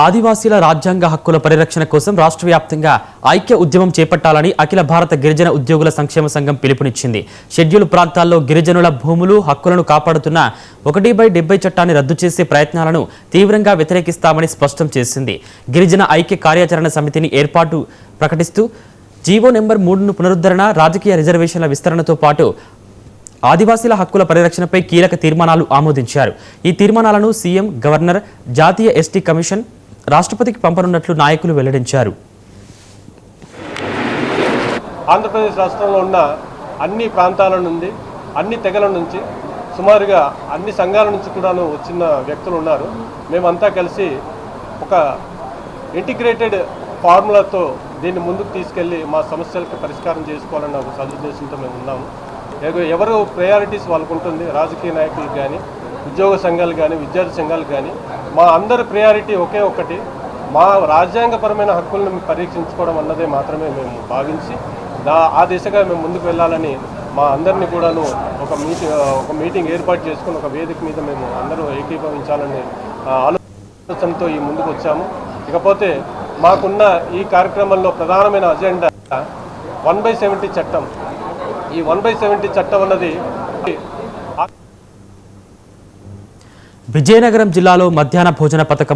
ఆదివాసీల రాజ్యాంగ హక్కుల పరిరక్షణ కోసం రాష్ట్ర వ్యాప్తంగా ఐక్య ఉద్యమం చేపట్టాలని అఖిల భారత గిరిజన ఉద్యోగుల సంక్షేమ సంఘం పిలుపునిచ్చింది. షెడ్యూల్ ప్రాంతాల్లో గిరిజనుల భూములు హక్కులను కాపాడుతున్న 1/70 చట్టాన్ని రద్దు చేసే ప్రయత్నాలను తీవ్రంగా వ్యతిరేకిస్తామని స్పష్టం చేసింది. గిరిజన ఐక్య కార్యాచరణ సమితిని ఏర్పాటు ప్రకటిస్తూ జీవో నెంబర్ 3ను పునరుద్ధరణ, రాజకీయ రిజర్వేషన్ల విస్తరణతో పాటు ఆదివాసీల హక్కుల పరిరక్షణపై కీలక తీర్మానాలు ఆమోదించారు. ఈ తీర్మానాలను సీఎం, గవర్నర్, జాతీయ ఎస్టీ కమిషన్, రాష్ట్రపతికి పంపనున్నట్లు నాయకులు వెల్లడించారు. ఆంధ్రప్రదేశ్ రాష్ట్రంలో ఉన్న అన్ని ప్రాంతాల నుండి, అన్ని తెగల నుంచి, సుమారుగా అన్ని సంఘాల నుంచి కూడాను వచ్చిన వ్యక్తులు ఉన్నారు. మేమంతా కలిసి ఒక ఇంటిగ్రేటెడ్ ఫార్ములాతో దీన్ని ముందుకు తీసుకెళ్ళి మా సమస్యలకు పరిష్కారం చేసుకోవాలన్న ఒక సదుద్దేశంతో మేము ఉన్నాము. ఎవరు ప్రయారిటీస్ వాళ్ళకు ఉంటుంది. రాజకీయ నాయకులు కానీ, ఉద్యోగ సంఘాలు కానీ, విద్యార్థి సంఘాలు కానీ, మా అందరి ప్రయారిటీ ఒకే ఒక్కటి, మా రాజ్యాంగపరమైన హక్కులను పరీక్షించుకోవడం అన్నదే మాత్రమే మేము భావించి ఆ దిశగా మేము ముందుకు వెళ్ళాలని మా అందరినీ కూడాను ఒక మీటింగ్ ఏర్పాటు చేసుకుని ఒక వేదిక మీద మేము అందరూ ఏకీభవించాలని ఆలోచనతో ఈ ముందుకు వచ్చాము. ఇకపోతే మాకున్న ఈ కార్యక్రమంలో ప్రధానమైన అజెండా 1/70 చట్టం. ఈ 1/70 చట్టం అన్నది విజయనగరం జిల్లాలో మధ్యాహ్న భోజన పథకం